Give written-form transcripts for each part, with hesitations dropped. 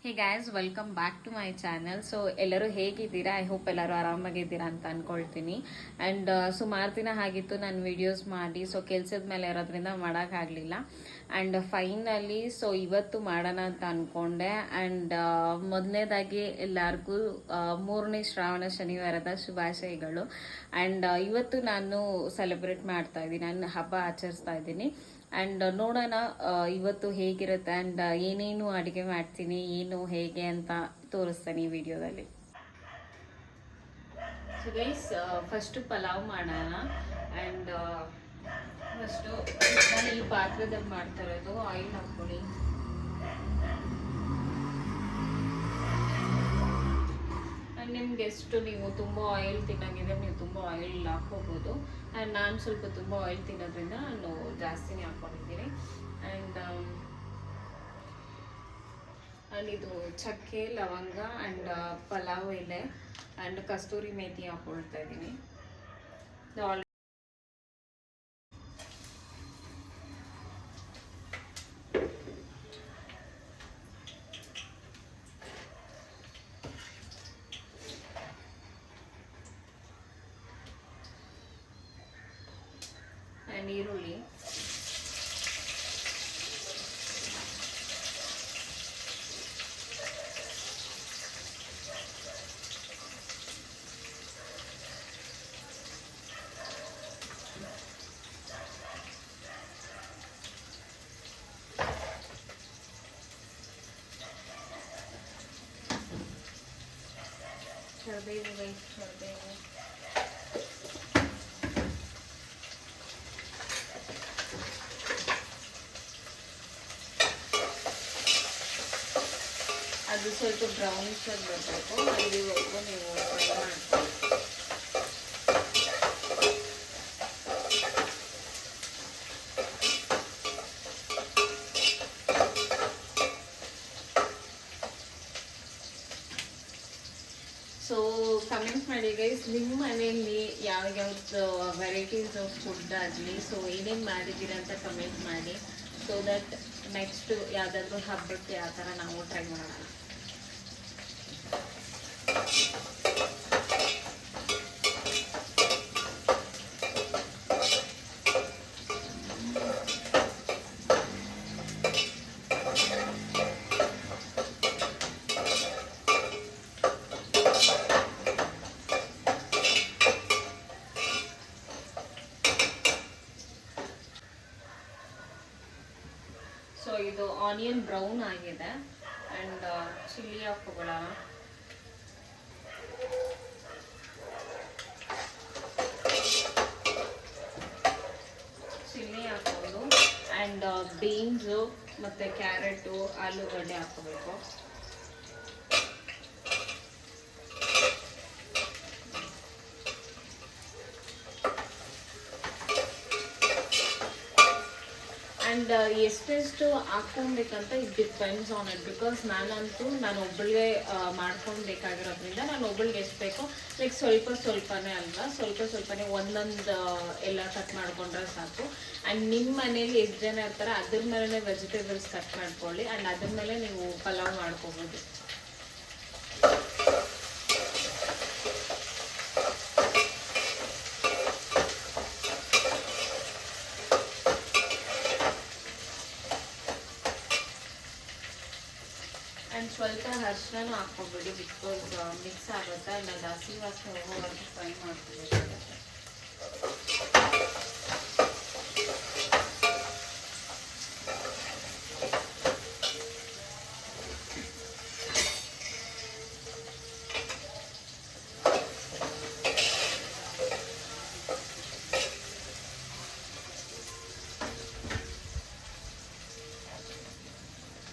Hey guys, welcome back to my channel. So ಎಲ್ಲರೂ ಹೇಗಿದ್ದೀರಾ? I hope ಎಲ್ಲರೂ ಆರಾಮಾಗಿದ್ದೀರಾ ಅಂತ ಅಂದ್ಕೊಳ್ತೀನಿ. ಆ್ಯಂಡ್ ಸುಮಾರು ದಿನ ಆಗಿತ್ತು ನಾನು ವಿಡಿಯೋಸ್ ಮಾಡಿ, ಸೊ ಕೆಲಸದ ಮೇಲೆ ಇರೋದ್ರಿಂದ ಮಾಡೋಕ್ಕಾಗಲಿಲ್ಲ. ಆ್ಯಂಡ್ ಫೈನಲಿ ಇವತ್ತು ಮಾಡೋಣ ಅಂತ ಅಂದ್ಕೊಂಡೆ. ಆ್ಯಂಡ್ ಮೊದಲನೇದಾಗಿ ಎಲ್ಲರಿಗೂ 3ನೇ ಶ್ರಾವಣ ಶನಿವಾರದ ಶುಭಾಶಯಗಳು. ಆ್ಯಂಡ್ ಇವತ್ತು ನಾನು ಸೆಲೆಬ್ರೇಟ್ ಮಾಡ್ತಾ ಇದ್ದೀನಿ, ನಾನು ಹಬ್ಬ ಆಚರಿಸ್ತಾ ಇದ್ದೀನಿ. ಆ್ಯಂಡ್ ನೋಡೋಣ ಇವತ್ತು ಹೇಗಿರುತ್ತೆ ಆ್ಯಂಡ್ ಏನೇನು ಅಡುಗೆ ಮಾಡ್ತೀನಿ, ಏನು ಹೇಗೆ ಅಂತ ತೋರಿಸ್ತೀನಿ ಈ ವಿಡಿಯೋದಲ್ಲಿ. ಸೊ ಗೈಸ್, ಫಸ್ಟು ಪಲಾವ್ ಮಾಡೋಣ. ಆ್ಯಂಡ್ ಫಸ್ಟು ನಾನು ಈ ಪಾತ್ರದಲ್ಲಿ ಮಾಡ್ತಾ ಇರೋದು. ಆಯಿಲ್ ಹಾಕ್ಕೊಳ್ಳಿ. ನಿಮ್ಗೆ ಎಷ್ಟು ನೀವು ತುಂಬ ಆಯಿಲ್ ತಿನ್ನೋಂಗಿದ್ರೆ ನೀವು ತುಂಬ ಆಯಿಲ್ ಹಾಕ್ಕೋಬೋದು. ಆ್ಯಂಡ್ ನಾನು ಸ್ವಲ್ಪ ತುಂಬ ಆಯಿಲ್ ತಿನ್ನೋದ್ರಿಂದ ನಾನು ಜಾಸ್ತಿನೇ ಹಾಕ್ಕೊಂಡಿದ್ದೀನಿ. ಆ್ಯಂಡ್ ಇದು ಚಕ್ಕೆ, ಲವಂಗ ಆ್ಯಂಡ್ ಪಲಾವ್ ಎಲೆ ಆ್ಯಂಡ್ ಕಸ್ತೂರಿ ಮೇಥಿ ಹಾಕ್ಕೊಳ್ತಾ ಇದ್ದೀನಿ. ಆ್ಯಂಡ್ ಈರುಳ್ಳಿ, ಕರಿಬೇವು, ಅದು ಸ್ವಲ್ಪ ಬ್ರೌನಿಶ್ ಆಗಿ ಬರಬೇಕು. ಅಲ್ಲಿವರೆಗೂ ನೀವು ಫ್ರೈ ಮಾಡ್ತೀವಿ. ಸೊ ಕಮೆಂಟ್ ಮಾಡಿ ಗೈಸ್, ನಿಮ್ಮ ಮನೆಯಲ್ಲಿ ಯಾವ್ಯಾವ್ದು ವೆರೈಟೀಸ್ ಆಫ್ ಫುಡ್ ಆಗಲಿ ಸೊ ಏನೇನು ಮಾಡಿದ್ದೀರ ಅಂತ ಕಮೆಂಟ್ ಮಾಡಿ. ಸೊ ದಟ್ ನೆಕ್ಸ್ಟ್ ಯಾವುದಾದ್ರೂ ಹಬ್ಬಕ್ಕೆ ಆ ಥರ ನಾವು ಟ್ರೈ ಮಾಡೋಣ. ಸೊ ಇದು ಆನಿಯನ್ ಬ್ರೌನ್ ಆಗಿದೆ. ಆ್ಯಂಡ್ ಚಿಲ್ಲಿ ಹಾಕ್ಕೊಳ್ಳೋಣ. ಚಿಲ್ಲಿ ಹಾಕ್ಕೊಂಡು ಆ್ಯಂಡ್ ಬೀನ್ಸು ಮತ್ತು ಕ್ಯಾರೆಟು, ಆಲೂಗಡ್ಡೆ ಹಾಕ್ಕೋಬೇಕು. ಆ್ಯಂಡ್ ಎಷ್ಟೆಷ್ಟು ಹಾಕ್ಕೊಬೇಕಂತ it depends on it. Because ನಾನು ಒಬ್ಬಳಿಗೆ ಮಾಡ್ಕೊಬೇಕಾಗಿರೋದ್ರಿಂದ ನಾನು ಒಬ್ಬಳಿಗೆ ಎಷ್ಟು ಬೇಕೋ ಲೈಕ್ ಸ್ವಲ್ಪನೇ ಅಲ್ವಾ, ಸ್ವಲ್ಪನೇ ಒಂದೊಂದು ಎಲ್ಲ ಕಟ್ ಮಾಡ್ಕೊಂಡ್ರೆ ಸಾಕು. ಆ್ಯಂಡ್ ನಿಮ್ಮ ಮನೇಲಿ ಎಷ್ಟು ಜನ ಇರ್ತಾರೆ ಅದ್ರ ಮೇಲೆ ವೆಜಿಟೇಬಲ್ಸ್ ಕಟ್ ಮಾಡ್ಕೊಳ್ಳಿ. ಆ್ಯಂಡ್ ಅದ್ರ ಮೇಲೆ ನೀವು ಪಲಾವ್ ಮಾಡ್ಕೋಬೋದು. ಆ್ಯಂಡ್ ಸ್ವಲ್ಪ ಅರಿಶಿನ ಹಾಕ್ಕೊಬಿಡಿ, ಬಿಕಾಸ್ ಮಿಕ್ಸ್ ಆಗುತ್ತೆ. ಆ್ಯಂಡ್ ಅದು ಹಸಿ ವಾಸನೆ ಹೋಗೋವರೆಗೂ ಫ್ರೈ ಮಾಡ್ಕೋಬೇಕಾಗುತ್ತೆ.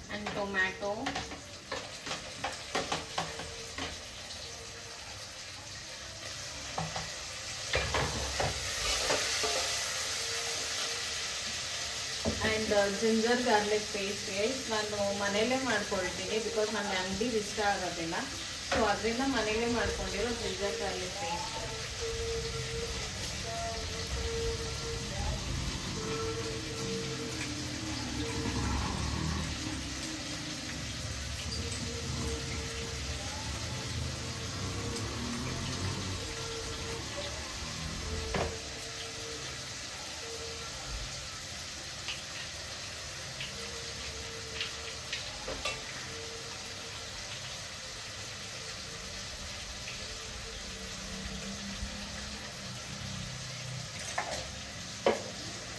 And tomato, and ginger garlic paste ನಾನು ಮನೆಯಲ್ಲೇ ಮಾಡ್ಕೊಳ್ತೀನಿ. ಬಿಕಾಸ್ ನನಗೆ ಅಂಗಡಿ ಇಷ್ಟ ಆಗೋದಿಲ್ಲ. ಸೊ ಅದರಿಂದ ಮನೆಯಲ್ಲೇ ಮಾಡ್ಕೊಂಡಿರೋ ಜಿಂಜರ್ ಗಾರ್ಲಿಕ್ ಪೇಸ್ಟ್.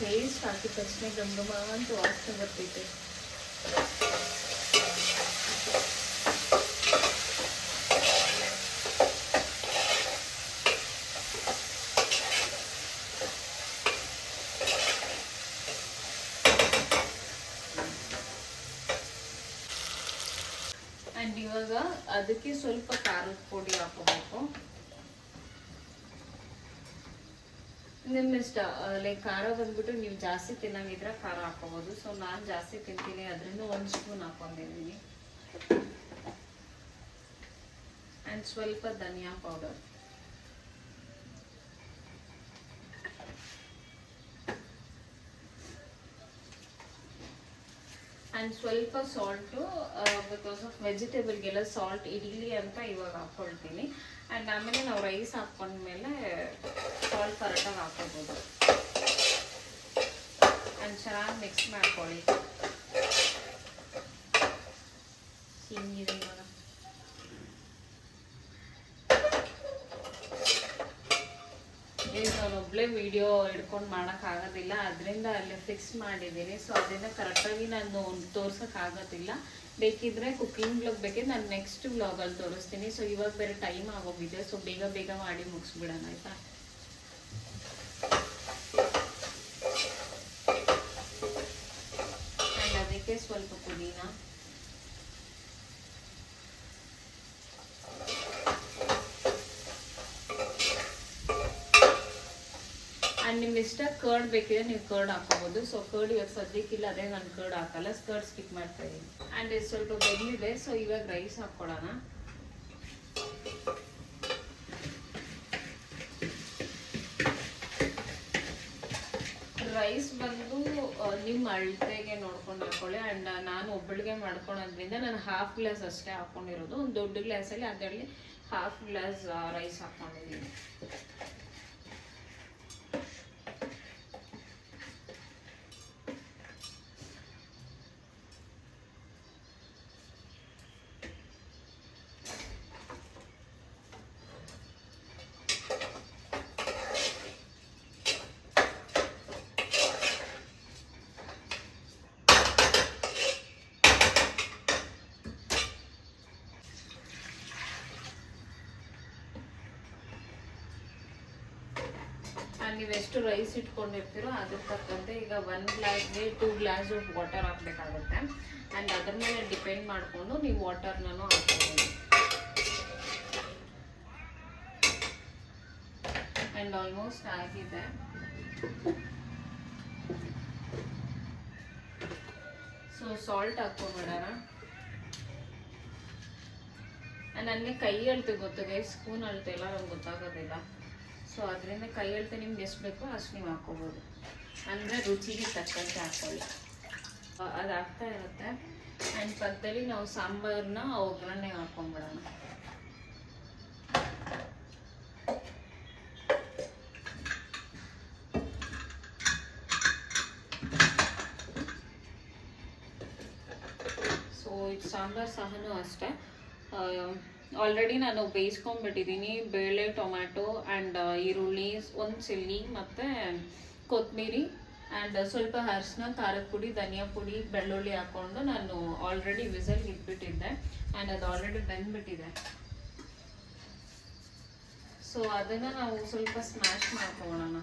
ಪೇಸ್ಟ್ ಹಾಕಿದ ತಕ್ಷಣ ಗಂಗಮ ಅಂತ ವಾಸನೆ ಬರ್ತೈತೆ. ಆ್ಯಂಡ್ ಇವಾಗ ಅದಕ್ಕೆ ಸ್ವಲ್ಪ ಖಾರದ ಪುಡಿ ಹಾಕೋಬೇಕು. ನಿಮ್ಮ ಇಷ್ಟ, ಲೈಕ್ ಖಾರ ಬಂದ್ಬಿಟ್ಟು ನೀವು ಜಾಸ್ತಿ ತಿನ್ನಂಗಿದ್ರೆ ಖಾರ ಹಾಕೋಬೋದು. ಸೊ ನಾನು ಜಾಸ್ತಿ ತಿಂತೀನಿ, ಅದರಿಂದ 1 ಸ್ಪೂನ್ ಹಾಕೊಂಡಿದ್ದೀನಿ. ಆ್ಯಂಡ್ ಸ್ವಲ್ಪ ಧನಿಯಾ ಪೌಡರ್, ಆ್ಯಂಡ್ ಸ್ವಲ್ಪ ಸಾಲ್ಟು, ಬಿಕಾಸ್ ಆಫ್ ವೆಜಿಟೇಬಲ್ಗೆಲ್ಲ ಸಾಲ್ಟ್ ಇಡೀಲಿ ಅಂತ ಇವಾಗ ಹಾಕ್ಕೊಳ್ತೀನಿ. ಆ್ಯಂಡ್ ಆಮೇಲೆ ನಾವು ರೈಸ್ ಹಾಕ್ಕೊಂಡ್ಮೇಲೆ ಸಾಲ್ಟ್ ಕರೆಕ್ಟಾಗಿ ಹಾಕೋಬೋದು. ಆ್ಯಂಡ್ ಚೆನ್ನಾಗಿ ಮಿಕ್ಸ್ ಮಾಡ್ಕೊಳ್ಳಿ. ಹಿಂಗಿದೆ ಇವಾಗ. ಈಗ ನಾನು ಒಬ್ಬಳೇ ವಿಡಿಯೋ ಹಿಡ್ಕೊಂಡು ಮಾಡೋಕ್ಕಾಗೋದಿಲ್ಲ, ಅದರಿಂದ ಅಲ್ಲಿ ಫಿಕ್ಸ್ ಮಾಡಿದ್ದೀನಿ. ಸೊ ಅದರಿಂದ ಕರೆಕ್ಟಾಗಿ ನಾನು ತೋರ್ಸೋಕ್ಕಾಗೋದಿಲ್ಲ. ಬೇಕಿದ್ರೆ ಕುಕ್ಕಿಂಗ್ ವ್ಲಾಗ್ ಬೇಕಿದ್ರೆ ನಾನು ನೆಕ್ಸ್ಟ್ ವ್ಲಾಗಲ್ಲಿ ತೋರಿಸ್ತೀನಿ. ಸೊ ಇವಾಗ ಬೇರೆ ಟೈಮ್ ಆಗೋಗಿದೆ, ಸೊ ಬೇಗ ಬೇಗ ಮಾಡಿ ಮುಗಿಸ್ಬಿಡೋಣ ಆಯಿತಾ. ಆ್ಯಂಡ್ ಅದಕ್ಕೆ ಸ್ವಲ್ಪ ಪುದೀನ, ಆ್ಯಂಡ್ ನಿಮ್ಮ ಇಷ್ಟ ಕರ್ಡ್ ಬೇಕಿದ್ರೆ ನೀವು ಕರ್ಡ್ ಹಾಕೋಬೋದು. ಸೊ ಕರ್ಡ್ ಇವಾಗ ಸದ್ಯಕ್ಕಿಲ್ಲ, ಅದೇ ನಾನು ಕರ್ಡ್ ಹಾಕಲ್ಲ, ಕರ್ಡ್ ಸ್ಕಿಪ್ ಮಾಡ್ತಾ ಇದ್ದೀನಿ. ಆ್ಯಂಡ್ ಇದು ಸ್ವಲ್ಪ ಬೆಂದಿದೆ. ಸೊ ಇವಾಗ ರೈಸ್ ಹಾಕ್ಕೊಳ್ಳೋಣ. ರೈಸ್ ಬಂದು ನಿಮ್ಮ ಅಳತೆಗೆ ನೋಡ್ಕೊಂಡು ಹಾಕೊಳ್ಳಿ. ಆ್ಯಂಡ್ ನಾನು ಒಬ್ಬಳಿಗೆ ಮಾಡ್ಕೊಳೋದ್ರಿಂದ ನಾನು 1/2 ಗ್ಲಾಸ್ ಅಷ್ಟೇ ಹಾಕ್ಕೊಂಡಿರೋದು. ಒಂದು ದೊಡ್ಡ ಗ್ಲಾಸಲ್ಲಿ ಅದರಲ್ಲಿ 1/2 ಗ್ಲಾಸ್ ರೈಸ್ ಹಾಕ್ಕೊಂಡಿದ್ದೀನಿ. ನೀವೆಷ್ಟು ರೈಸ್ ಇಟ್ಕೊಂಡಿರ್ತೀರೋ ಅದ್ರ ತಕ್ಕಂತೆ ಈಗ 1 ಗ್ಲಾಸ್ಗೆ 2 ಗ್ಲಾಸ್ ವಾಟರ್ ಹಾಕಬೇಕಾಗುತ್ತೆ. ಆ್ಯಂಡ್ ಅದ್ರ ಮೇಲೆ ಡಿಪೆಂಡ್ ಮಾಡಿಕೊಂಡು ನೀವು ವಾಟರ್ನೂ ಹಾಕ್ಬೋದು. ಆ್ಯಂಡ್ ಆಲ್ಮೋಸ್ಟ್ ಆಗಿದೆ. ಸೊ ಸಾಲ್ಟ್ ಹಾಕ್ಕೊಂಡ್ಬಿಡೋಣ. ನನಗೆ ಕೈ ಅಳತೆ ಗೊತ್ತು ಗೈಸ್, ಸ್ಪೂನ್ ಅಳತೆ ಎಲ್ಲ ನಂಗೆ ಗೊತ್ತಾಗೋದಿಲ್ಲ. ಸೊ ಅದರಿಂದ ಕೈ ಅಳತೆ ನಿಮ್ಗೆ ಎಷ್ಟು ಬೇಕೋ ಅಷ್ಟು ನೀವು ಹಾಕ್ಕೋಬೋದು. ಅಂದರೆ ರುಚಿಗೆ ತಕ್ಕಂತೆ ಹಾಕ್ಕೊಳ್ಳಿ. ಅದು ಆಗ್ತಾ ಇರುತ್ತೆ. ಆ್ಯಂಡ್ ಪಕ್ಕದಲ್ಲಿ ನಾವು ಸಾಂಬಾರನ್ನ ಒಗ್ಗರಣೆಗೆ ಹಾಕ್ಕೊಂಡ್ಬಿಡೋಣ. ಸೊ ಇದು ಸಾಂಬಾರು ಸಹನೂ ಅಷ್ಟೇ. ಆಲ್ರೆಡಿ ನಾನು ಬೇಯಿಸ್ಕೊಂಡ್ಬಿಟ್ಟಿದ್ದೀನಿ. ಬೇಳೆ, ಟೊಮ್ಯಾಟೊ ಆ್ಯಂಡ್ ಈರುಳ್ಳಿ, 1 ಚಿಲ್ಲಿ ಮತ್ತು ಕೊತ್ತಂಬರಿ ಆ್ಯಂಡ್ ಸ್ವಲ್ಪ ಅರಿಶಿನ, ಖಾರದ ಪುಡಿ, ಧನಿಯಾ ಪುಡಿ, ಬೆಳ್ಳುಳ್ಳಿ ಹಾಕ್ಕೊಂಡು ನಾನು ಆಲ್ರೆಡಿ ವಿಸಲ್ಗೆ ಇಟ್ಬಿಟ್ಟಿದ್ದೆ. ಆ್ಯಂಡ್ ಅದು ಆಲ್ರೆಡಿ ಬೆಂದ್ಬಿಟ್ಟಿದೆ. ಸೊ ಅದನ್ನು ನಾವು ಸ್ವಲ್ಪ ಸ್ಮ್ಯಾಶ್ ಮಾಡ್ಕೊಳ್ಳೋಣ.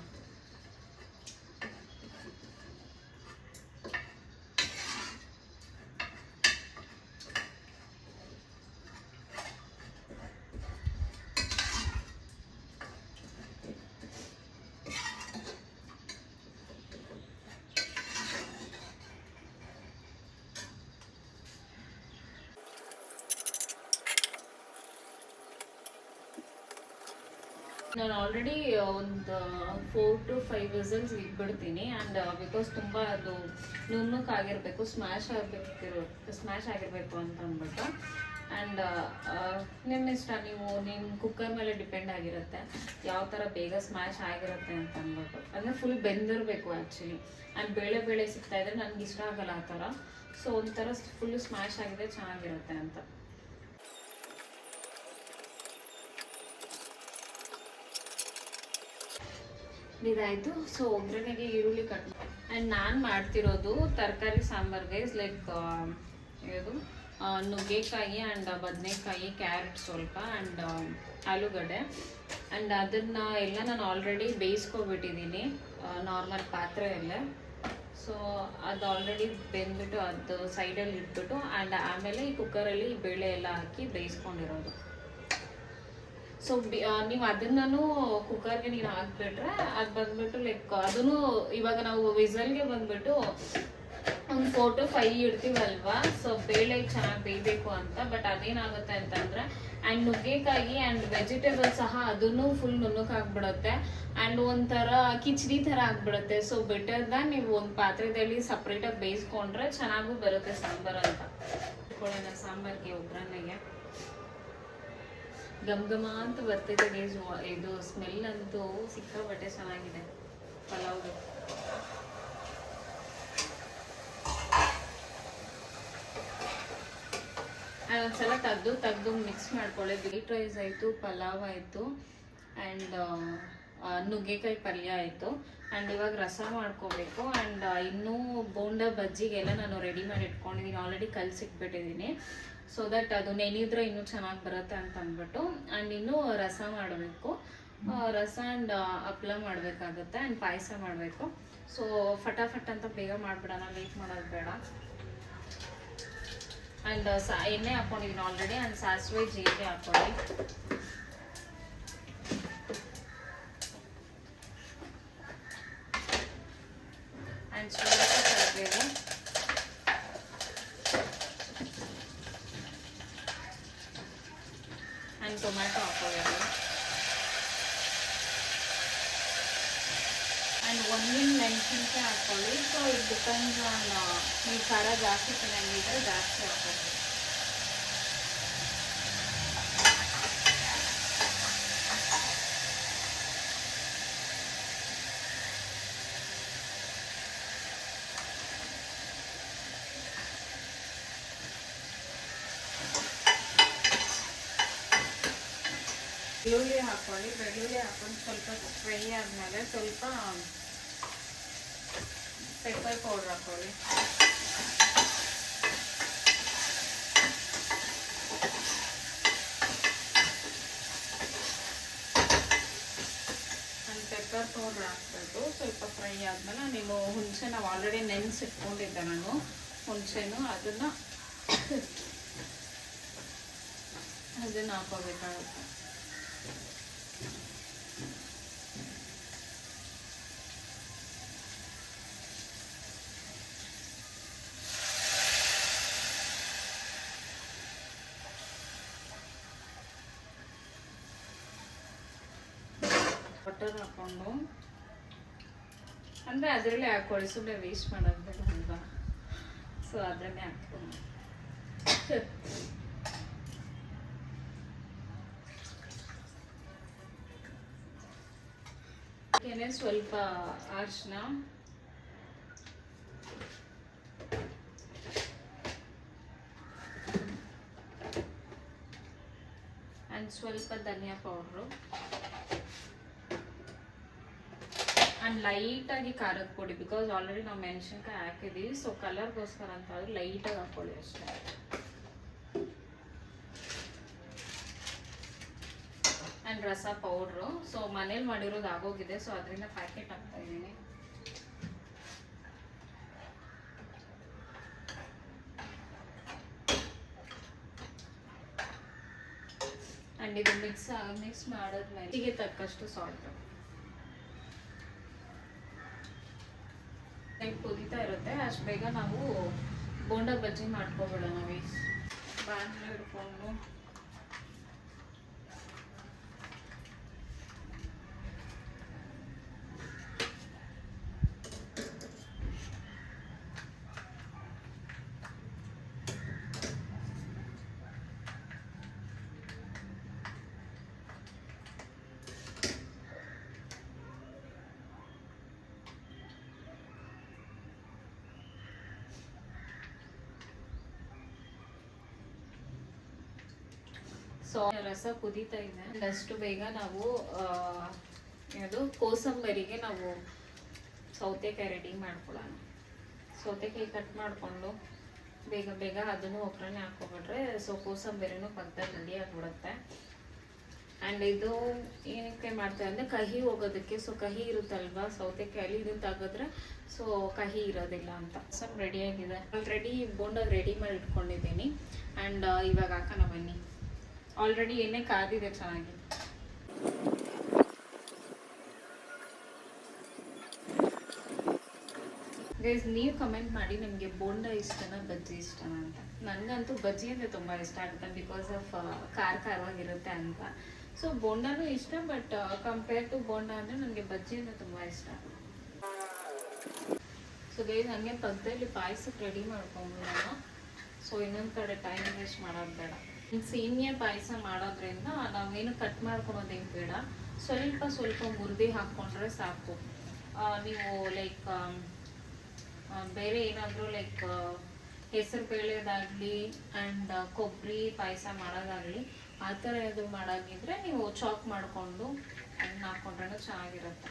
ನಾನು ಆಲ್ರೆಡಿ ಒಂದು 4 to 5 ವಿಸಲ್ಸ್ ಇಟ್ಬಿಡ್ತೀನಿ. ಆ್ಯಂಡ್ ಬಿಕಾಸ್ ತುಂಬ ಅದು ನುಣ್ಣಕ್ಕಾಗಿರಬೇಕು, ಸ್ಮ್ಯಾಶ್ ಆಗಿರಬೇಕು ಅಂತ ಅಂದ್ಬಿಟ್ಟು. ಆ್ಯಂಡ್ ನಿಮ್ಮ ಇಷ್ಟ, ನಿಮ್ಮ ಕುಕ್ಕರ್ ಮೇಲೆ ಡಿಪೆಂಡ್ ಆಗಿರುತ್ತೆ ಯಾವ ಥರ ಬೇಗ ಸ್ಮ್ಯಾಶ್ ಆಗಿರುತ್ತೆ ಅಂತ ಅಂದ್ಬಿಟ್ಟು. ಅಂದರೆ ಫುಲ್ ಬೆಂದಿರಬೇಕು ಆ್ಯಕ್ಚುಲಿ. ಆ್ಯಂಡ್ ಬೇಳೆ ಸಿಗ್ತಾಯಿದ್ರೆ ನನಗೆ ಇಷ್ಟ ಆಗಲ್ಲ ಆ ಥರ. ಸೊ ಒಂಥರ ಫುಲ್ ಸ್ಮ್ಯಾಶ್ ಆಗಿದೆ, ಚೆನ್ನಾಗಿರುತ್ತೆ ಅಂತ. ಇದಾಯಿತು. ಸೊ ಒಗ್ಗರಣೆಗೆ ಈರುಳ್ಳಿ ಕಟ್ ಮಾಡಿ ಆ್ಯಂಡ್ ನಾನು ಮಾಡ್ತಿರೋದು ತರಕಾರಿ ಸಾಂಬಾರ್ಗೆ ಲೈಕ್ ಇದು ನುಗ್ಗೆಕಾಯಿ ಆ್ಯಂಡ್ ಬದನೆಕಾಯಿ, ಕ್ಯಾರೆಟ್ ಸ್ವಲ್ಪ ಆ್ಯಂಡ್ ಆಲೂಗಡ್ಡೆ ಆ್ಯಂಡ್ ಅದನ್ನು ಎಲ್ಲ ನಾನು ಆಲ್ರೆಡಿ ಬೇಯಿಸ್ಕೊಬಿಟ್ಟಿದ್ದೀನಿ ನಾರ್ಮಲ್ ಪಾತ್ರೆಯಲ್ಲೇ. ಸೊ ಅದು ಆಲ್ರೆಡಿ ಬೆಂದ್ಬಿಟ್ಟು ಅದು ಸೈಡಲ್ಲಿ ಇಟ್ಬಿಟ್ಟು ಆ್ಯಂಡ್ ಆಮೇಲೆ ಈ ಕುಕ್ಕರಲ್ಲಿ ಬೇಳೆ ಎಲ್ಲ ಹಾಕಿ ಬೇಯಿಸ್ಕೊಂಡಿರೋದು. ಸೊ ನೀವು ಅದನ್ನು ಕುಕ್ಕರ್ಗೆ ನೀನು ಹಾಕ್ಬಿಟ್ರೆ ಅದು ಬಂದ್ಬಿಟ್ಟು ಲೈಕ್ ಅದನ್ನು ಇವಾಗ ನಾವು ವಿಸಲ್ಗೆ ಬಂದ್ಬಿಟ್ಟು ಒಂದು 4 to 5 ಇಡ್ತೀವಲ್ವಾ. ಸೊ ಬೇಳೆ ಚೆನ್ನಾಗಿ ಬೇಯಬೇಕು ಅಂತ. ಬಟ್ ಅದೇನಾಗುತ್ತೆ ಅಂತಂದ್ರೆ ಆ್ಯಂಡ್ ನುಗ್ಗೆಕಾಯಿ ಆ್ಯಂಡ್ ವೆಜಿಟೇಬಲ್ ಸಹ ಅದನ್ನು ಫುಲ್ ನುಣ್ಣಕ್ಕಾಗ್ಬಿಡುತ್ತೆ ಆ್ಯಂಡ್ ಒಂಥರ ಕಿಚಡಿ ಥರ ಆಗ್ಬಿಡುತ್ತೆ. ಸೊ ಬೆಟರ್ ದನ್ ನೀವು ಒಂದು ಪಾತ್ರೆದಲ್ಲಿ ಸಪ್ರೇಟಾಗಿ ಬೇಯಿಸ್ಕೊಂಡ್ರೆ ಚೆನ್ನಾಗೂ ಬರುತ್ತೆ ಸಾಂಬಾರು ಅಂತ. ಇಟ್ಕೊಳ್ಳೋಣ ಸಾಂಬಾರಿಗೆ ಒಗ್ಗರಣೆಗೆ. ಘಮ ಅಂತ ಬರ್ತಿದೆ ಗೈಸ್. ಇದು ಸ್ಮೆಲ್ ಅಂತೂ ಸಿಕ್ಕಾಪಟ್ಟೆ ಚೆನ್ನಾಗಿದೆ ಪಲಾವ್ಗೆ. ಒಂದ್ಸಲ ತೆಗ್ದು ಮಿಕ್ಸ್ ಮಾಡ್ಕೊಳ್ಳಿ. ವೈಟ್ ರೈಸ್ ಆಯಿತು, ಪಲಾವ್ ಆಯಿತು ಆ್ಯಂಡ್ ನುಗ್ಗೆಕಾಯಿ ಪಲ್ಯ ಆಯಿತು ಆ್ಯಂಡ್ ಇವಾಗ ರಸ ಮಾಡ್ಕೋಬೇಕು. ಆ್ಯಂಡ್ ಇನ್ನೂ ಬೋಂಡ ಬಜ್ಜಿಗೆಲ್ಲ ನಾನು ರೆಡಿ ಮಾಡಿ ಇಟ್ಕೊಂಡಿದ್ದೀನಿ, ಆಲ್ರೆಡಿ ಕಲಸಿಟ್ಬಿಟ್ಟಿದ್ದೀನಿ. ಸೊ ದಟ್ ಅದು ನೆನೆಯಿದ್ರೆ ಇನ್ನೂ ಚೆನ್ನಾಗಿ ಬರುತ್ತೆ ಅಂತ ಅಂದ್ಬಿಟ್ಟು. ಆ್ಯಂಡ್ ಇನ್ನೂ ರಸ ಮಾಡಬೇಕು, ರಸ ಆ್ಯಂಡ್ ಹಪ್ಳ ಮಾಡಬೇಕಾಗುತ್ತೆ ಆ್ಯಂಡ್ ಪಾಯಸ ಮಾಡಬೇಕು. ಸೊ ಫಟಾಫಟ್ ಅಂತ ಬೇಗ ಮಾಡಿಬಿಡೋಣ, ಲೇಟ್ ಮಾಡೋದು ಬೇಡ. ಆ್ಯಂಡ್ ಎಣ್ಣೆ ಹಾಕ್ಕೊಂಡಿದ್ದೀನಿ ಆಲ್ರೆಡಿ ಆ್ಯಂಡ್ ಸಾಸಿವೆ ಜೀರಿಗೆ ಹಾಕ್ಕೊಳ್ಳಿ. ಆ್ಯಂಡ್ ಸ್ವಲ್ಪ ಕರಿಬೇವು ಆ್ಯಂಡ್ ಟೊಮ್ಯಾಟೊ ಹಾಕ್ಕೊಳ್ಳೋದು ಆ್ಯಂಡ್ ಒಂದಿನ ಮೆಣಸಿನ್ಕಾಯಿ ಹಾಕ್ಕೊಳ್ಳಿ. ಸೊ ಇಟ್ ಡಿಪೆಂಡ್ಸ್ ಆನ್ ನೀವು ಖಾರ ಜಾಸ್ತಿ ತಿನ್ನಂಗಿದ್ರೆ ಜಾಸ್ತಿ ಹಾಕ್ಕೊಳ್ಳಿ. ಬೆಳ್ಳುಳ್ಳಿ ಹಾಕ್ಕೊಳ್ಳಿ. ಬೆಳ್ಳುಳ್ಳಿ ಹಾಕೊಂಡು ಸ್ವಲ್ಪ ಫ್ರೈ ಆದಮೇಲೆ ಸ್ವಲ್ಪ ಪೆಪ್ಪರ್ ಪೌಡ್ರ್ ಹಾಕ್ಕೊಳ್ಳಿ. ಪೆಪ್ಪರ್ ಪೌಡ್ರ್ ಹಾಕ್ಬಿಟ್ಟು ಸ್ವಲ್ಪ ಫ್ರೈ ಆದಮೇಲೆ ನೀವು ಹುಣಸೆ, ನಾವು ಆಲ್ರೆಡಿ ನೆನೆಸಿಟ್ಕೊಂಡಿದ್ದೆ ನಾನು ಹುಣಸೆನು, ಅದನ್ನು ಹಾಕೋಬೇಕಾಗುತ್ತೆ. ಬಟರ್ ಹಾಕೊಂಡು ಅಂದರೆ ಅದರಲ್ಲೇ ಹಾಕ್ಕೊಳ್ಳಿ, ಸುಮ್ಮನೆ ವೇಸ್ಟ್ ಮಾಡೋದು ಬೇಡ ಅಲ್ವಾ. ಸೊ ಅದನ್ನೇ ಹಾಕ್ಕೊಂಡು ಸ್ವಲ್ಪ ಅರಿಶಿನ ಆ್ಯಂಡ್ ಸ್ವಲ್ಪ ಧನಿಯಾ ಪೌಡ್ರು ಆ್ಯಂಡ್ ಲೈಟಾಗಿ ಖಾರದ ಪುಡಿ, ಬಿಕಾಸ್ ಆಲ್ರೆಡಿ ನಾವು ಮೆಣಸಿನ್ಕಾಯಿ ಹಾಕಿದ್ದೀವಿ. ಸೊ ಕಲರ್ಗೋಸ್ಕರ ಅಂತ ಆದ್ರೆ ಲೈಟಾಗಿ ಹಾಕ್ಕೊಳ್ಳಿ ಅಷ್ಟೇ. ಆ್ಯಂಡ್ ರಸ ಪೌಡ್ರು, ಸೊ ಮನೇಲಿ ಮಾಡಿರೋದು ಆಗೋಗಿದೆ, ಸೊ ಅದರಿಂದ ಪ್ಯಾಕೆಟ್ ಹಾಕ್ತಾ ಇದ್ದೀನಿ. ಆ್ಯಂಡ್ ಇದು ಮಿಕ್ಸ್ ಮಾಡಿದ್ಮೇಲೆ ಹೀಗೆ ತಕ್ಕಷ್ಟು ಸಾಲ್ಟ್. ಕುದೀತಾ ಇರುತ್ತೆ, ಅಷ್ಟು ಬೇಗ ನಾವು ಬೋಂಡ ಬಜ್ಜಿ ಮಾಡ್ಕೊಬಿಡೋಣ. ಬಾಣಲೆ ಹಿಡ್ಕೊಂಡು ಸೊ ರಸ ಕುದೀತಾ ಇದೆ. ಅಷ್ಟು ಬೇಗ ನಾವು ಇದು ಕೋಸಂಬರಿಗೆ ನಾವು ಸೌತೆಕಾಯಿ ರೆಡಿ ಮಾಡ್ಕೊಳ್ಳೋಣ. ಸೌತೆಕಾಯಿ ಕಟ್ ಮಾಡಿಕೊಂಡು ಬೇಗ ಬೇಗ ಅದನ್ನು ಒಗ್ಗರಣೆ ಹಾಕ್ಕೊಬಿಟ್ರೆ ಸೊ ಕೋಸಂಬರಿನೂ ಪಕ್ಕದಲ್ಲಿ ರೆಡಿ ಆಗಿಬಿಡುತ್ತೆ. ಆ್ಯಂಡ್ ಇದು ಏನಕ್ಕೆ ಮಾಡ್ತೇವೆ ಅಂದರೆ ಕಹಿ ಹೋಗೋದಕ್ಕೆ. ಸೊ ಕಹಿ ಇರುತ್ತಲ್ವಾ ಸೌತೆಕಾಯಲ್ಲಿ, ಇದನ್ನು ತೆಗೆದ್ರೆ ಸೊ ಕಹಿ ಇರೋದಿಲ್ಲ ಅಂತ. ಸ್ವಲ್ಪ ರೆಡಿಯಾಗಿದೆ. ಆಲ್ರೆಡಿ ಬೋಂಡ ರೆಡಿ ಮಾಡಿ ಇಟ್ಕೊಂಡಿದ್ದೀನಿ. ಆ್ಯಂಡ್ ಇವಾಗ ಹಾಕೋಣ ಬನ್ನಿ. ಆಲ್ರೆಡಿ ಎಣ್ಣೆ ಕಾದಿದೆ ಚೆನ್ನಾಗಿ. ಗೈಸ್, ನೀವು ಕಮೆಂಟ್ ಮಾಡಿ ನಿಮಗೆ ಬೋಂಡ ಇಷ್ಟನಾ ಬಜ್ಜಿ ಇಷ್ಟನಾ ಅಂತ. ನನಗಂತೂ ಬಜ್ಜಿ ಅಂದರೆ ತುಂಬ ಇಷ್ಟ ಆಗುತ್ತೆ, ಬಿಕಾಸ್ ಆಫ್ ಖಾರವಾಗಿರುತ್ತೆ ಅಂತ. ಸೊ ಬೋಂಡನೂ ಇಷ್ಟ, ಬಟ್ ಕಂಪೇರ್ ಟು ಬೋಂಡ ಅಂದರೆ ನನಗೆ ಬಜ್ಜಿ ಅಂದರೆ ತುಂಬ ಇಷ್ಟ. ಸೊ ಗೈಸ್, ನನಗೆ ಪಕ್ಕದಲ್ಲಿ ಪಾಯಸಕ್ಕೆ ರೆಡಿ ಮಾಡ್ಕೊಂಡು ನಾನು. ಸೊ ಇನ್ನೊಂದು ಕಡೆ ಟೈಮ್ ವೇಸ್ಟ್ ಮಾಡೋದು ಬೇಡ. ಸೇಮಿಯಾ ಪಾಯಸ ಮಾಡೋದ್ರಿಂದ ನಾವೇನು ಕಟ್ ಮಾಡ್ಕೊಳೋದೇನು ಬೇಡ. ಸ್ವಲ್ಪ ಮುರಿದು ಹಾಕ್ಕೊಂಡ್ರೆ ಸಾಕು. ನೀವು ಲೈಕ್ ಬೇರೆ ಏನಾದರೂ ಲೈಕ್ ಹೆಸರು ಬೇಳೆದಾಗಲಿ ಆ್ಯಂಡ್ ಕೊಬ್ಬರಿ ಪಾಯಸ ಮಾಡೋದಾಗಲಿ ಆ ಥರ ಏನಾದರೂ ಮಾಡೋಂಗಿದ್ರೆ ನೀವು ಚಾಪ್ ಮಾಡಿಕೊಂಡು ಹಣ್ಣು ಹಾಕ್ಕೊಂಡ್ರೆ ಚೆನ್ನಾಗಿರುತ್ತೆ.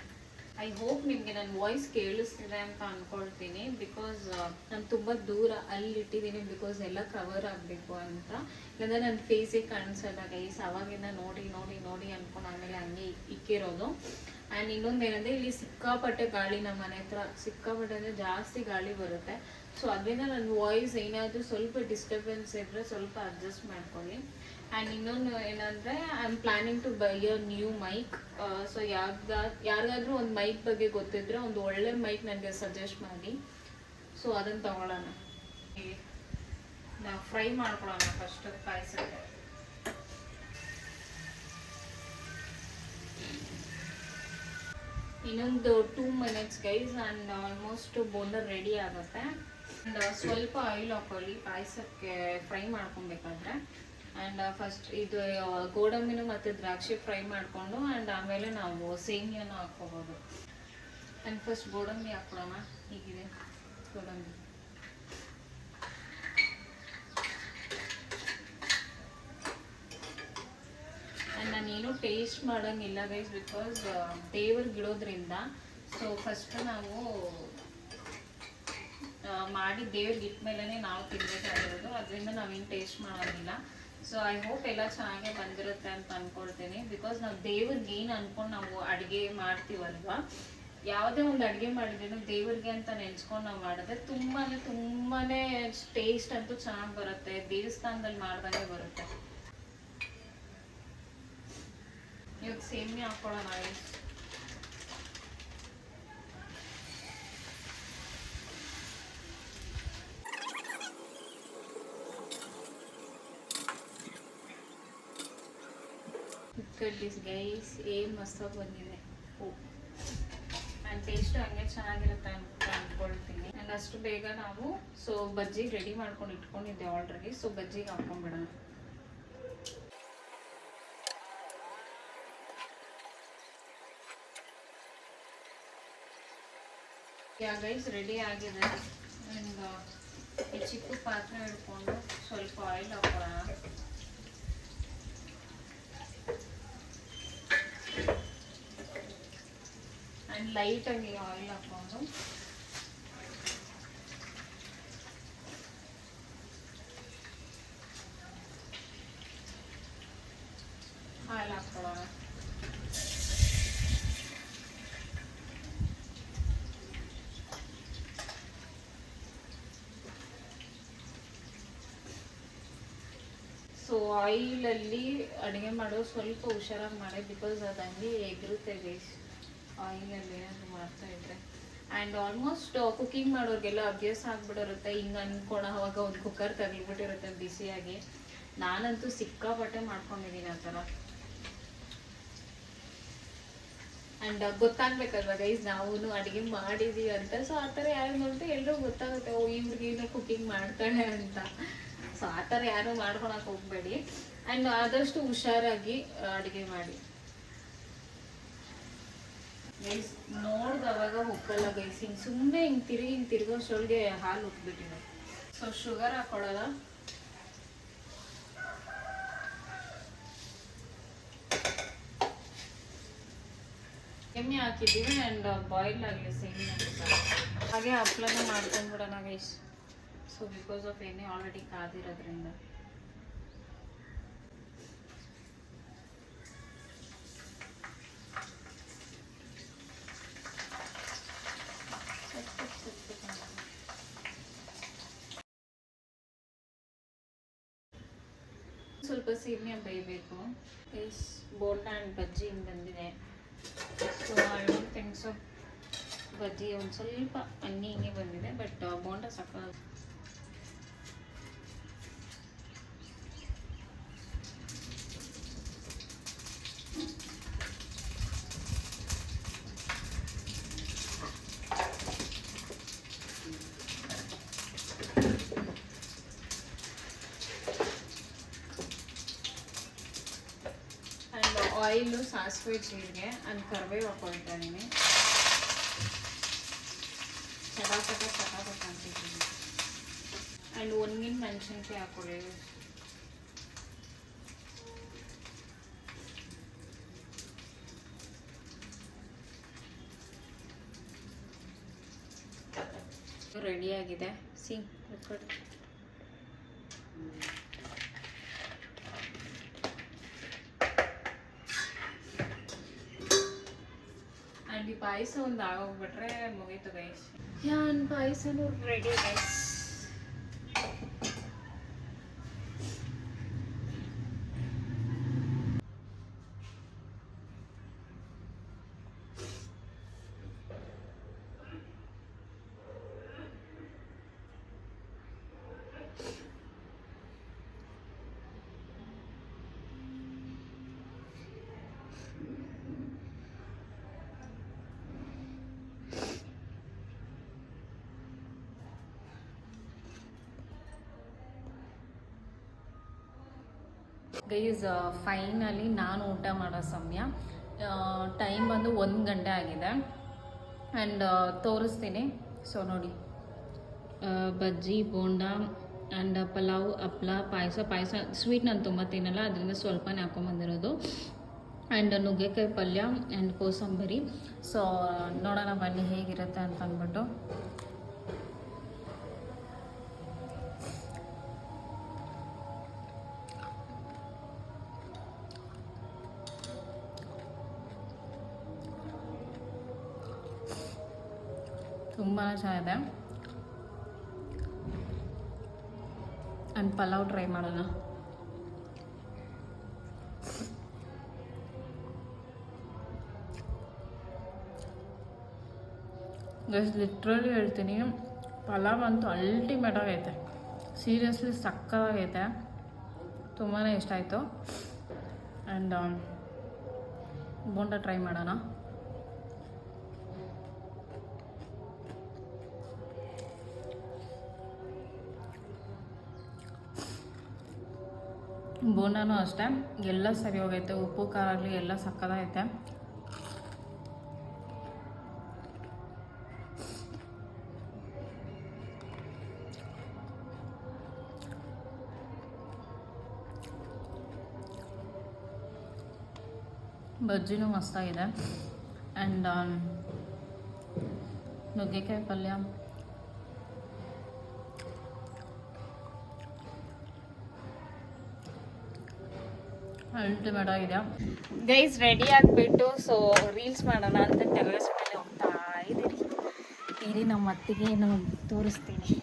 ಐ ಹೋಪ್ ನಿಮಗೆ ನನ್ನ ವಾಯ್ಸ್ ಕೇಳಿಸ್ತಿದೆ ಅಂತ ಅಂದ್ಕೊಳ್ತೀನಿ, ಬಿಕಾಸ್ ನಾನು ತುಂಬ ದೂರ ಅಲ್ಲಿಟ್ಟಿದ್ದೀನಿ, ಬಿಕಾಸ್ ಎಲ್ಲ ಕವರ್ ಆಗಬೇಕು ಅಂತ. ಇಲ್ಲಾಂದರೆ ನನ್ನ ಫೇಸಿಗೆ ಕಾಣಿಸಲ್ಲ ಗೈಸ್. ಅವಾಗಿಂದ ನೋಡಿ ಅಂದ್ಕೊಂಡು ಆಮೇಲೆ ಹಂಗೆ ಇಕ್ಕಿರೋದು. ಆ್ಯಂಡ್ ಇನ್ನೊಂದು ಏನಂದರೆ ಇಲ್ಲಿ ಸಿಕ್ಕಾಪಟ್ಟೆ ಗಾಳಿ, ನಮ್ಮ ಮನೆ ಹತ್ರ ಸಿಕ್ಕಾಪಟ್ಟೆ ಅಂದರೆ ಜಾಸ್ತಿ ಗಾಳಿ ಬರುತ್ತೆ. ಸೊ ಅದರಿಂದ ನನ್ನ ವಾಯ್ಸ್ ಏನಾದರೂ ಸ್ವಲ್ಪ ಡಿಸ್ಟರ್ಬೆನ್ಸ್ ಇದ್ದರೆ ಸ್ವಲ್ಪ ಅಡ್ಜಸ್ಟ್ ಮಾಡ್ಕೊಳ್ಳಿ. ಆ್ಯಂಡ್ ಇನ್ನೊಂದು ಏನಂದರೆ I am planning to buy a new mic. So ಯಾರಿಗಾದ್ರೂ ಒಂದು ಮೈಕ್ ಬಗ್ಗೆ ಗೊತ್ತಿದ್ರೆ ಒಂದು ಒಳ್ಳೆ ಮೈಕ್ ನನಗೆ ಸಜೆಸ್ಟ್ ಮಾಡಿ. ಸೊ ಅದನ್ನು ತಗೊಳ್ಳೋಣ. ನಾವು ಫ್ರೈ ಮಾಡ್ಕೊಳ್ಳೋಣ ಫಸ್ಟ್ ಪಾಯಸಕ್ಕೆ. ಇನ್ನೊಂದು 2 minutes guys, and almost bonda ready ಆಗುತ್ತೆ. ಆ್ಯಂಡ್ ಸ್ವಲ್ಪ ಆಯಿಲ್ ಹಾಕೊಳ್ಳಿ ಪಾಯಸಕ್ಕೆ ಫ್ರೈ ಮಾಡ್ಕೊಬೇಕಾದ್ರೆ. ಆ್ಯಂಡ್ ಫಸ್ಟ್ ಇದು ಗೋಡಂಬಿನೂ ಮತ್ತು ದ್ರಾಕ್ಷಿ ಫ್ರೈ ಮಾಡಿಕೊಂಡು ಆ್ಯಂಡ್ ಆಮೇಲೆ ನಾವು ಸೇಮಿಯಾನ ಹಾಕ್ಕೋಬೋದು. ಆ್ಯಂಡ್ ಫಸ್ಟ್ ಗೋಡಂಬಿ ಹಾಕ್ಕೊಳ್ಳೋಣ. ಹೀಗಿದೆ ಗೋಡಂಬಿ. ಆ್ಯಂಡ್ ನಾನೇನು ಟೇಸ್ಟ್ ಮಾಡೋಂಗಿಲ್ಲ ಗೈಸ್, ಬಿಕಾಸ್ ದೇವ್ರಿಗೆ ಇಡೋದ್ರಿಂದ. ಸೊ ಫಸ್ಟ್ ನಾವು ಮಾಡಿ ದೇವ್ರಿಗೆ ಇಟ್ಮೇಲೆ ನಾವು ತಿನ್ನಬೇಕಾಗಿರೋದು, ಅದರಿಂದ ನಾವೇನು ಟೇಸ್ಟ್ ಮಾಡೋಂಗಿಲ್ಲ. ಸೊ ಐ ಹೋಪ್ ಎಲ್ಲ ಚೆನ್ನಾಗೇ ಬಂದಿರುತ್ತೆ ಅಂತ ಅಂದ್ಕೊಳ್ತೀನಿ, ಬಿಕಾಸ್ ನಾವು ದೇವ್ರಿಗೆ ಏನು ಅಂದ್ಕೊಂಡು ನಾವು ಅಡುಗೆ ಮಾಡ್ತೀವಲ್ವ, ಯಾವುದೇ ಒಂದು ಅಡುಗೆ ಮಾಡಿದ್ರೂ ದೇವ್ರಿಗೆ ಅಂತ ನೆನೆಸ್ಕೊಂಡು ನಾವು ಮಾಡಿದ್ರೆ ತುಂಬಾ ಟೇಸ್ಟ್ ಅಂತೂ ಚೆನ್ನಾಗಿ ಬರುತ್ತೆ. ದೇವಸ್ಥಾನದಲ್ಲಿ ಮಾಡ್ದಂಗೆ ಬರುತ್ತೆ. ಇವಾಗ ಸೇಮಿಯಾ ಹಾಕ್ಕೊಳ್ಳೋಣ. ಗೈಸ್ ಏನು ಮಸ್ತಾಗಿ ಬಂದಿದೆ. ಆ್ಯಂಡ್ ಟೇಸ್ಟ್ ಹಂಗೆ ಚೆನ್ನಾಗಿರುತ್ತೆ ಅಂತ ಅಂದ್ಕೊಳ್ತೀನಿ. ಆ್ಯಂಡ್ ಅಷ್ಟು ಬೇಗ ನಾವು ಸೊ ಬಜ್ಜಿಗೆ ರೆಡಿ ಮಾಡ್ಕೊಂಡು ಇಟ್ಕೊಂಡಿದ್ದೆ ಆಲ್ರೆಡಿ. ಸೊ ಬಜ್ಜಿಗೆ ಹಾಕ್ಕೊಂಡ್ಬಿಡೋಣ. ಗೈಸ್ ರೆಡಿ ಆಗಿದೆ. ಆ್ಯಂಡ್ ಈ ಚಿಕ್ಕ ಪಾತ್ರೆ ಹಿಡ್ಕೊಂಡು ಸ್ವಲ್ಪ ಆಯಿಲ್ ಹಾಕೋಣ. ಆ್ಯಂಡ್ ಲೈಟಾಗಿ ಆಯಿಲ್ ಹಾಕ್ಕೊಂಡು ಹಾಲು ಹಾಕ್ಕೊಳ್ಳೋಣ. ಸೊ ಆಯಿಲಲ್ಲಿ ಅಡುಗೆ ಮಾಡೋದು ಸ್ವಲ್ಪ ಹುಷಾರಾಗಿ ಮಾಡಿ, ಬಿಕಾಸ್ ಅದು ಹಂಗೆ ಎಗರುತ್ತೆ ಗೈಸ್ ಆಯಿಲಲ್ಲಿ ಏನಾದರೂ ಮಾಡ್ತಾಯಿದ್ರೆ. ಆ್ಯಂಡ್ ಆಲ್ಮೋಸ್ಟ್ ಕುಕ್ಕಿಂಗ್ ಮಾಡೋರಿಗೆಲ್ಲ ಅಭ್ಯಾಸ ಆಗಿಬಿಟ್ಟಿರುತ್ತೆ. ಹಿಂಗೆ ಅಂದ್ಕೊಳೋ ಅವಾಗ ಒಂದು ಕುಕ್ಕರ್ ತಗಲಿಬಿಟ್ಟಿರುತ್ತೆ ಬಿಸಿಯಾಗಿ. ನಾನಂತೂ ಸಿಕ್ಕಾಪಟ್ಟೆ ಮಾಡ್ಕೊಂಡಿದ್ದೀನಿ ಆ ಥರ. ಆ್ಯಂಡ್ ಗೊತ್ತಾಗ್ಬೇಕಲ್ವ ಗೈಸ್ ನಾವು ಅಡುಗೆ ಮಾಡಿದ್ದೀವಿ ಅಂತ. ಸೊ ಆ ಥರ ಯಾರು ನೋಡಿದ್ರೆ ಎಲ್ಲರೂ ಗೊತ್ತಾಗುತ್ತೆ, ಓ ಈ ಹುಡುಗಿನ ಕುಕ್ಕಿಂಗ್ ಮಾಡ್ತಾಳೆ ಅಂತ. ಸೊ ಆ ಥರ ಯಾರು ಮಾಡ್ಕೊಳಕ್ಕೆ ಹೋಗಬೇಡಿ. ಆ್ಯಂಡ್ ಆದಷ್ಟು ಹುಷಾರಾಗಿ ಅಡುಗೆ ಮಾಡಿ ಗೈಸ್. ನೋಡ್ದವಾಗ ಉಕ್ಕಲ್ಲ ಗೈಸ್. ಹಿಂಗೆ ಸುಮ್ಮನೆ ಹಿಂಗೆ ತಿರ್ಗೋಷ್ಟೊಳಗೆ ಹಾಲು ಉಕ್ಬಿಟ್ಟಿದೆ. So sugar ಹಾಕೊಳ್ಳೋದ. ಎಮ್ಮೆ ಹಾಕಿದ್ದೀವಿ ಆ್ಯಂಡ್ ಬಾಯ್ಲ್ ಆಗಲಿ ಸೇಮಿಯಾ ಹಾಗೆ ಹಪ್ಳನೂ ಮಾಡ್ಕೊಂಡ್ಬಿಡೋಣ ಗೈಸ್. ಸೊ ಬಿಕಾಸ್ ಆಫ್ ಎಣ್ಣೆ ಆಲ್ರೆಡಿ ಕಾದಿರೋದ್ರಿಂದ ಸ್ವಲ್ಪ ಸೇಮಿಯಾ ಬೇಯಬೇಕು. ಗೈಸ್ ಬೋಂಡಾ ಆ್ಯಂಡ್ ಬಜ್ಜಿ ಹಿಂಗೆ ಬಂದಿದೆ. So I don't think so bajji ಒಂದು ಸ್ವಲ್ಪ ಹಂಗೆ ಹಿಂಗೆ ಬಂದಿದೆ, ಬಟ್ ಬೋಂಡಾ ಸಾಕ. ಆಯಿಲು, ಸಾಸಿವೆ, ಜೀರಿಗೆ ಆ್ಯಂಡ್ ಕರಿಬೇವು ಹಾಕೊಳ್ತಾ ಇದ್ದೀನಿ. ಚಟಾಪಟ ಅಂತಿದ್ದೀನಿ. ಆ್ಯಂಡ್ ಒಣಗಿನ ಮೆಣಸಿನ್ಕಾಯಿ ಹಾಕೊಳ್ಳಿ. ರೆಡಿಯಾಗಿದೆ. ಸಿ ಈ ಪಾಯಸ ಒಂದು ಆಗೋಗ್ಬಿಟ್ರೆ ಮುಗೀತು ಗೈಸ್. ಯಾನ್ ಪಾಯಸನೂ ರೆಡಿ ಗೈಸ್. ಗೈಸ್ ಫೈನಲಿ ನಾನು ಊಟ ಮಾಡೋ ಸಮಯ. ಟೈಮ್ ಬಂದು 1 ಗಂಟೆ ಆಗಿದೆ ಆ್ಯಂಡ್ ತೋರಿಸ್ತೀನಿ. ಸೊ ನೋಡಿ, ಬಜ್ಜಿ, ಬೋಂಡಾ ಆ್ಯಂಡ್ ಪಲಾವ್, ಹಪ್ಳ, ಪಾಯಸ ಸ್ವೀಟ್ ನಾನು ತುಂಬ ತಿನ್ನಲ್ಲ, ಅದರಿಂದ ಸ್ವಲ್ಪನೇ ಹಾಕೊಂಬಂದಿರೋದು. ಆ್ಯಂಡ್ ನುಗ್ಗೆಕಾಯಿ ಪಲ್ಯ ಆ್ಯಂಡ್ ಕೋಸಂಬರಿ. ಸೊ ನೋಡೋಣ ಬನ್ನಿ ಹೇಗಿರುತ್ತೆ ಅಂತ ಅಂದ್ಬಿಟ್ಟು. ತುಂಬ ಚೆನ್ನಾಗಿದೆ. ಆ್ಯಂಡ್ ಪಲಾವ್ ಟ್ರೈ ಮಾಡೋಣ. ಗೈಸ್ ಲಿಟ್ರಲಿ ಹೇಳ್ತೀನಿ, ಪಲಾವ್ ಅಂತೂ ಅಲ್ಟಿಮೇಟ್ ಆಗೈತೆ. ಸೀರಿಯಸ್ಲಿ ಸಕ್ಕತ್ತಾಗೈತೆ. ತುಂಬಾ ಇಷ್ಟ ಆಯಿತು. ಆ್ಯಂಡ್ ಬೋಂಡ ಟ್ರೈ ಮಾಡೋಣ. ಬೋಂಡನೂ ಅಷ್ಟೇ ಎಲ್ಲ ಸರಿ ಹೋಗೈತೆ. ಉಪ್ಪು ಖಾರ ಆಗಲಿ ಎಲ್ಲ ಸಕ್ಕತ್ತಾಗೈತೆ. ಬಜ್ಜಿನೂ ಮಸ್ತಾಗಿದೆ. ಆ್ಯಂಡ್ ನುಗ್ಗೆಕಾಯಿ ಪಲ್ಯ ಅಲ್ಟಿಮೇಟ್ ಆಗಿದೆ. ಗೈಸ್ ರೆಡಿ ಆಗಿಬಿಟ್ಟು ಸೊ ರೀಲ್ಸ್ ಮಾಡೋಣ ಅಂತ ಟೆರೆಸ್ ಮೇಲೆ ಹೋಗ್ತಾ ಇರಿ. ನಮ್ಮ ಅತ್ತಿಗೆ ನಾನು ತೋರಿಸ್ತೀನಿ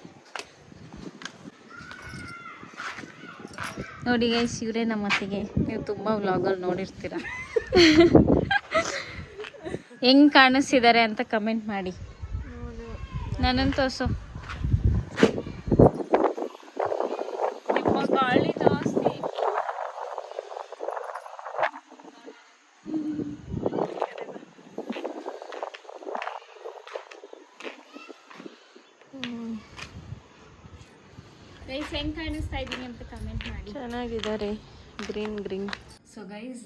ನೋಡಿ ಗೈಸ್. ಇವರೇ ನಮ್ಮ ಅತ್ತಿಗೆ. ನೀವು ತುಂಬ ವ್ಲಾಗಲ್ಲಿ ನೋಡಿರ್ತೀರ. ಹೆಂಗೆ ಕಾಣಿಸ್ತಿದ್ದಾರೆ ಅಂತ ಕಮೆಂಟ್ ಮಾಡಿ. ನನ್ನನ್ನು ತೋರಿಸು. ನಿಮ್ಮ ಗಾಳಿ ಜಾಸ್ತಿ. ಗೈಸ್ ಹೆಂಗೆ ಕಾಣಿಸ್ತಾ ಇದ್ದೀನಿ ಅಂತ ಕಮೆಂಟ್ ಮಾಡಿ. ಚೆನ್ನಾಗಿದ್ದಾರೆ. ಗ್ರೀನ್ ಸೊ ಗೈಸ್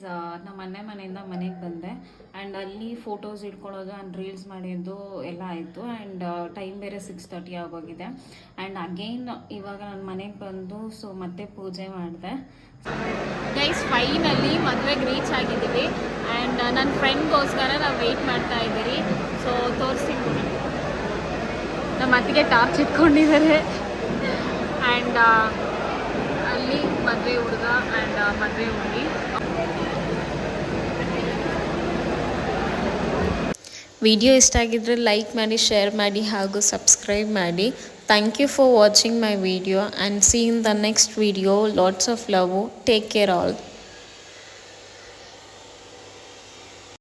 ನಮ್ಮ ಮನೆಯಿಂದ ಮನೆಗೆ ಬಂದೆ ಆ್ಯಂಡ್ ಅಲ್ಲಿ ಫೋಟೋಸ್ ಇಟ್ಕೊಳ್ಳೋದು ಆ್ಯಂಡ್ ರೀಲ್ಸ್ ಮಾಡಿದ್ದು ಎಲ್ಲ ಆಯಿತು ಆ್ಯಂಡ್ ಟೈಮ್ ಬೇರೆ 6:30 ಆಗೋಗಿದೆ ಆ್ಯಂಡ್ ಅಗೈನ್ ಇವಾಗ ನಾನು ಮನೆಗೆ ಬಂದು ಸೊ ಮತ್ತೆ ಪೂಜೆ ಮಾಡಿದೆ. ಗೈಸ್ ಫೈನಲ್ಲಿ ಮದುವೆಗೆ ರೀಚ್ ಆಗಿದ್ದೀವಿ ಆ್ಯಂಡ್ ನನ್ನ ಫ್ರೆಂಡ್ಗೋಸ್ಕರ ನಾವು ವೆಯ್ಟ್ ಮಾಡ್ತಾ ಇದ್ದೀರಿ. ಸೊ ತೋರಿಸ್ತೀನಿ, ನಮ್ಮ ಅತ್ತಿಗೆ ಟಾರ್ಚ್ ಇಟ್ಕೊಂಡಿದ್ದಾರೆ ಆ್ಯಂಡ್ ಅಲ್ಲಿ ಮದುವೆ ಹುಡುಗ ಆ್ಯಂಡ್ ಮದುವೆ ಹುಡುಗಿ. ವಿಡಿಯೋ ಇಷ್ಟ ಆಗಿದ್ರೆ ಲೈಕ್ ಮಾಡಿ, ಶೇರ್ ಮಾಡಿ ಹಾಗೂ ಸಬ್ಸ್ಕ್ರೈಬ್ ಮಾಡಿ. Thank you for watching my video and see in the next video. Lots of love. Take care all.